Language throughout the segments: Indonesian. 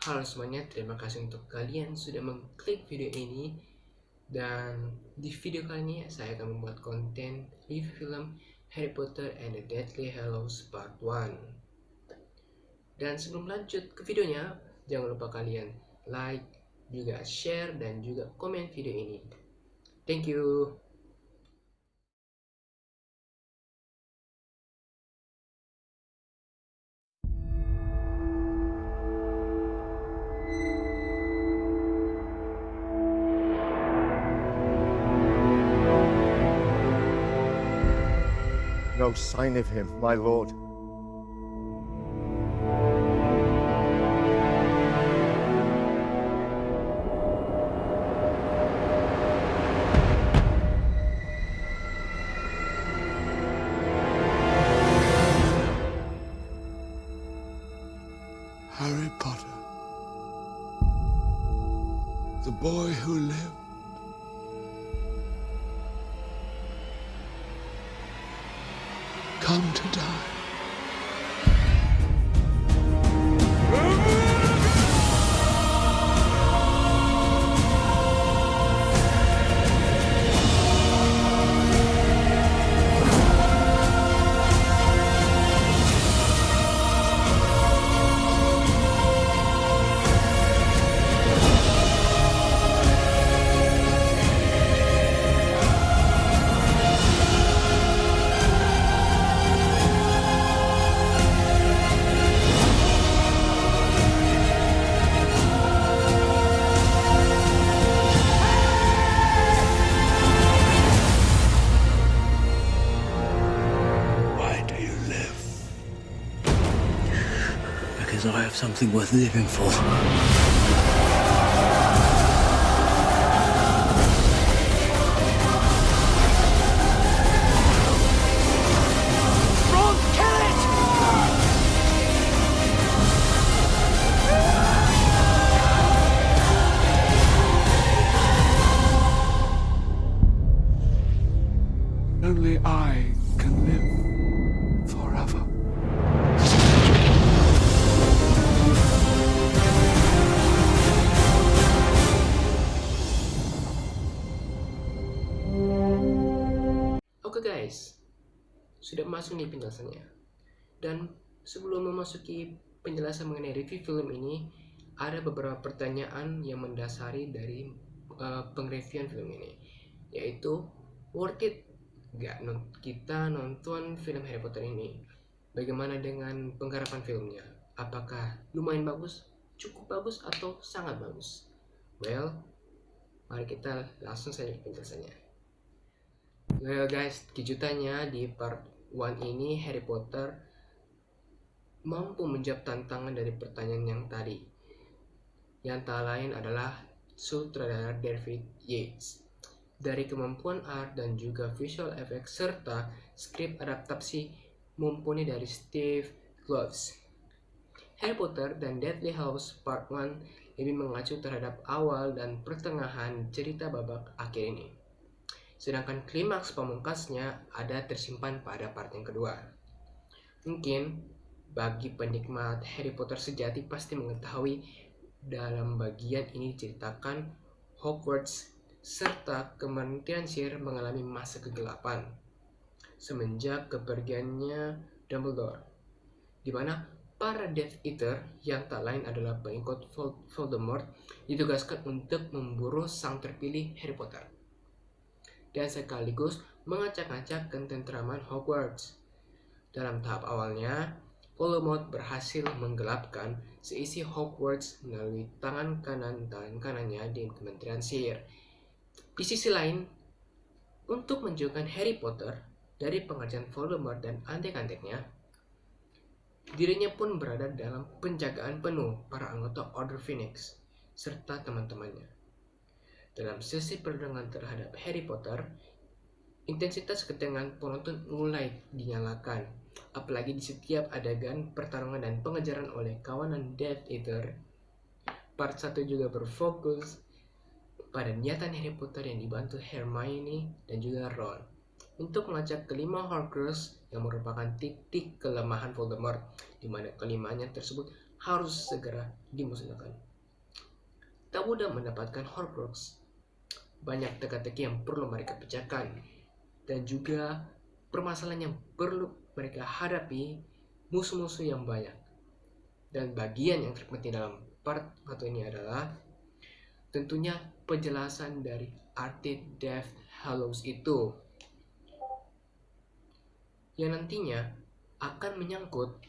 Halo semuanya, terima kasih untuk kalian sudah mengklik video ini. Dan di video kali ini saya akan membuat konten review film Harry Potter and the Deathly Hallows Part 1. Dan sebelum lanjut ke videonya, jangan lupa kalian like, juga share, dan juga komen video ini. Thank you. No sign of him, my lord. Harry Potter, the boy who lived, come to die. Why do you live? Because I have something worth living for. Ron, kill it! Only I can live forever. Oke guys, sudah masuk nih penjelasannya. Dan sebelum memasuki penjelasan mengenai review film ini, ada beberapa pertanyaan yang mendasari dari pengreviewan film ini, yaitu worth it gak kita nonton film Harry Potter ini? Bagaimana dengan penggarapan filmnya? Apakah lumayan bagus, cukup bagus, atau sangat bagus? Well, mari kita langsung saja ke penjelasannya. Well guys, kejutannya di part 1 ini Harry Potter mampu menjawab tantangan dari pertanyaan yang tadi, yang tak lain adalah sutradara David Yates. Dari kemampuan art dan juga visual effects serta skrip adaptasi mumpuni dari Steve Kloves, Harry Potter dan Deathly Hallows Part 1 lebih mengacu terhadap awal dan pertengahan cerita babak akhir ini, sedangkan klimaks pamungkasnya ada tersimpan pada part yang kedua. Mungkin bagi penikmat Harry Potter sejati pasti mengetahui dalam bagian ini diceritakan Hogwarts serta Kementerian Sihir mengalami masa kegelapan semenjak kepergiannya Dumbledore, di mana para Death Eater yang tak lain adalah pengikut Voldemort ditugaskan untuk memburu sang terpilih Harry Potter dan sekaligus mengacak-acak ketentraman Hogwarts. Dalam tahap awalnya, Voldemort berhasil menggelapkan seisi Hogwarts melalui tangan kanannya di Kementerian Sihir. Di sisi lain, untuk menjauhkan Harry Potter dari pengajaran Voldemort dan antek-anteknya, dirinya pun berada dalam penjagaan penuh para anggota Order Phoenix serta teman-temannya. Dalam sesi perdagangan terhadap Harry Potter, intensitas ketegangan penonton mulai dinyalakan, apalagi di setiap adegan pertarungan dan pengejaran oleh kawanan Death Eater. Part 1 juga berfokus pada niatan Harry Potter yang dibantu Hermione dan juga Ron untuk melacak kelima Horcrux yang merupakan titik kelemahan Voldemort, di mana kelimanya tersebut harus segera dimusnahkan. Tak mudah mendapatkan Horcrux. Banyak teka-teki yang perlu mereka pecahkan, dan juga permasalahan yang perlu mereka hadapi, musuh-musuh yang banyak. Dan bagian yang terpenting dalam part 1 ini adalah tentunya penjelasan dari arti Death Hallows itu, yang nantinya akan menyangkut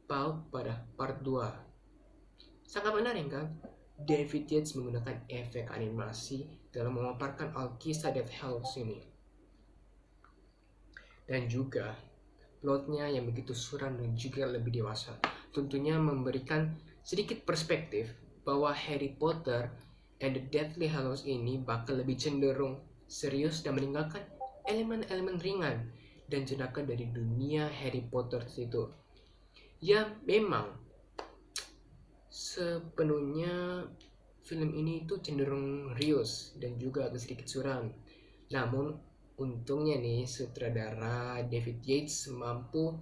paut pada part 2. Sangat menarik kan? David Yates menggunakan efek animasi dalam memaparkan Alkisah Death Hallows ini. Dan juga plotnya yang begitu suram dan juga lebih dewasa, tentunya memberikan sedikit perspektif bahwa Harry Potter and the Deathly Hallows ini bakal lebih cenderung serius dan meninggalkan elemen-elemen ringan dan jenaka dari dunia Harry Potter itu. Ya memang sepenuhnya film ini itu cenderung rius dan juga agak sedikit suram. Namun untungnya nih sutradara David Yates mampu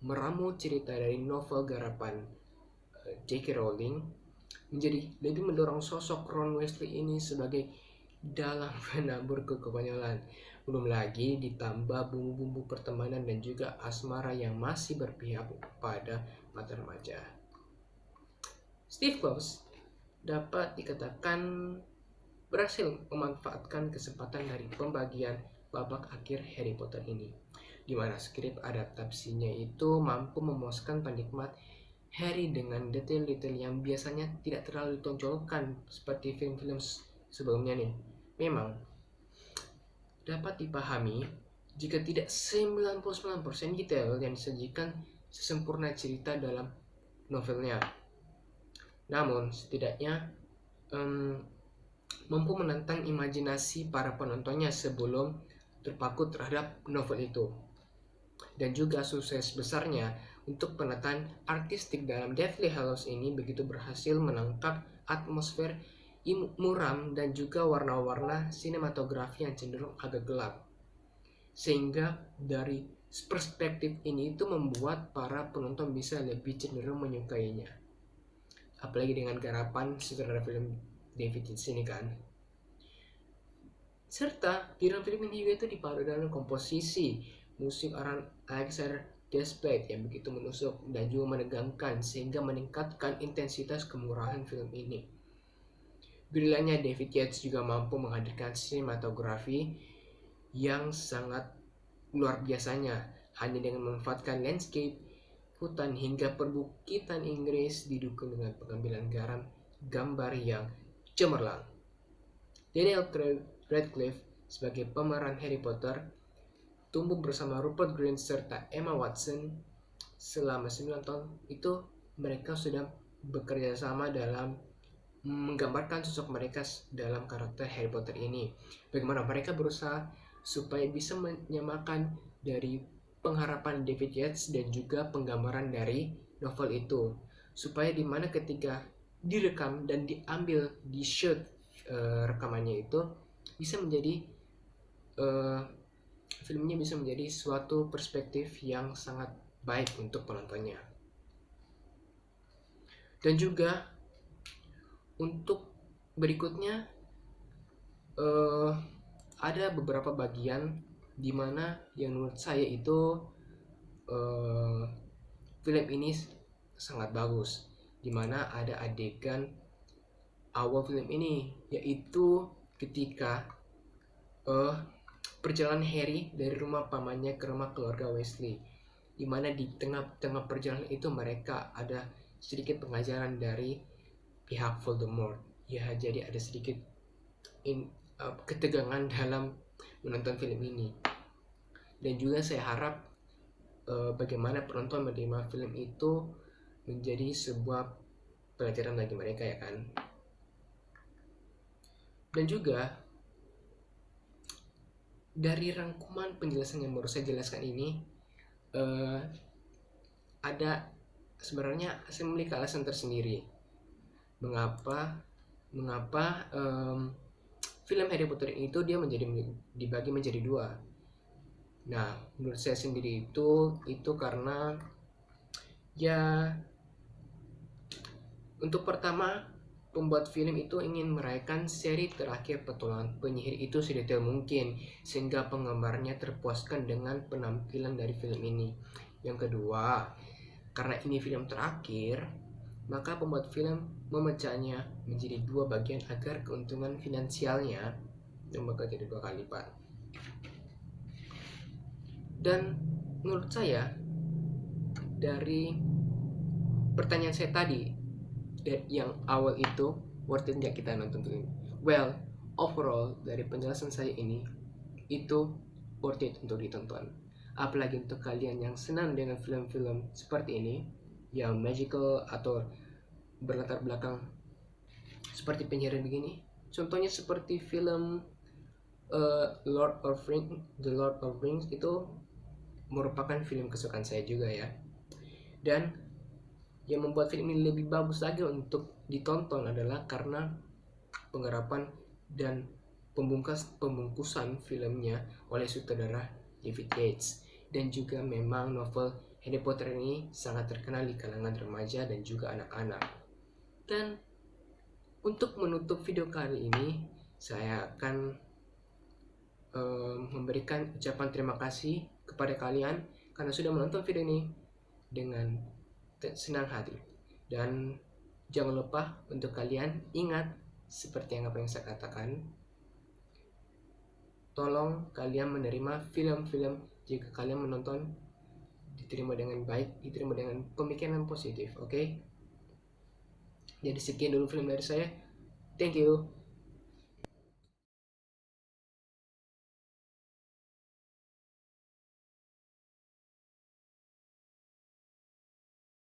meramu cerita dari novel garapan J.K. Rowling menjadi lebih mendorong sosok Ron Weasley ini sebagai dalang penabur kekonyolan. Belum lagi ditambah bumbu-bumbu pertemanan dan juga asmara yang masih berpihak pada mata remaja. Steve Kloves dapat dikatakan berhasil memanfaatkan kesempatan dari pembagian babak akhir Harry Potter ini, di mana skrip adaptasinya itu mampu memuaskan penikmat Harry dengan detail-detail yang biasanya tidak terlalu ditonjolkan seperti film-film sebelumnya nih. Memang dapat dipahami jika tidak 99% detail yang disajikan sesempurna cerita dalam novelnya. Namun setidaknya mampu menantang imajinasi para penontonnya sebelum terpaku terhadap novel itu. Dan juga sukses besarnya untuk penataan artistik dalam Deathly Hallows ini begitu berhasil menangkap atmosfer muram dan juga warna-warna sinematografi yang cenderung agak gelap. Sehingga dari perspektif ini itu membuat para penonton bisa lebih cenderung menyukainya. Apalagi dengan garapan sutradara film David Yates ini kan. Serta di dalam film ini juga itu dipadu dengan komposisi musik Alexander Desplat yang begitu menusuk dan juga menegangkan sehingga meningkatkan intensitas kemurahan film ini. Briliannya David Yates juga mampu menghadirkan sinematografi yang sangat luar biasanya hanya dengan memanfaatkan landscape, hutan hingga perbukitan Inggris didukung dengan pengambilan gambar yang cemerlang. Daniel Radcliffe sebagai pemeran Harry Potter tumbuh bersama Rupert Grint serta Emma Watson selama 9 tahun itu. Mereka sudah bekerja sama dalam menggambarkan sosok mereka dalam karakter Harry Potter ini. Bagaimana mereka berusaha supaya bisa menyamakan dari pengharapan David Yates dan juga penggambaran dari novel itu, supaya dimana ketika direkam dan diambil di shoot rekamannya itu bisa menjadi filmnya bisa menjadi suatu perspektif yang sangat baik untuk penontonnya. Dan juga untuk berikutnya ada beberapa bagian di mana yang menurut saya itu film ini sangat bagus, di mana ada adegan awal film ini, yaitu ketika perjalanan Harry dari rumah pamannya ke rumah keluarga Weasley, di mana di tengah-tengah perjalanan itu mereka ada sedikit pengajaran dari pihak Voldemort. Ya, jadi ada sedikit ketegangan dalam menonton film ini. Dan juga saya harap bagaimana penonton menerima film itu menjadi sebuah pelajaran bagi mereka ya kan. Dan juga dari rangkuman penjelasan yang baru saya jelaskan ini, ada sebenarnya saya memiliki alasan tersendiri mengapa film Harry Potter itu dia dibagi menjadi dua. Nah, menurut saya sendiri itu karena ya Untuk pertama, pembuat film itu ingin meraihkan seri terakhir petualangan penyihir itu sedetail mungkin, sehingga penggemarnya terpuaskan dengan penampilan dari film ini. Yang kedua, karena ini film terakhir, maka pembuat film memecahnya menjadi 2 bagian agar keuntungan finansialnya bakal jadi 2 kali lipat. Dan menurut saya, dari pertanyaan saya tadi yang awal itu, worth it nggak kita nonton film? Well, overall dari penjelasan saya ini, itu worth it untuk ditonton. Apalagi untuk kalian yang senang dengan film-film seperti ini, yang magical atau berlatar belakang seperti penyihir begini. Contohnya seperti film The Lord of Rings itu merupakan film kesukaan saya juga ya. Dan yang membuat film ini lebih bagus lagi untuk ditonton adalah karena penggarapan dan pembungkusan filmnya oleh sutradara David Yates. Dan juga memang novel Harry Potter ini sangat terkenal di kalangan remaja dan juga anak-anak. Dan untuk menutup video kali ini, saya akan memberikan ucapan terima kasih kepada kalian karena sudah menonton video ini dengan senang hati. Dan jangan lupa untuk kalian ingat seperti yang saya katakan, tolong kalian menerima film-film jika kalian menonton diterima dengan baik, diterima dengan pemikiran positif, oke? Jadi sekian dulu film dari saya. Thank you.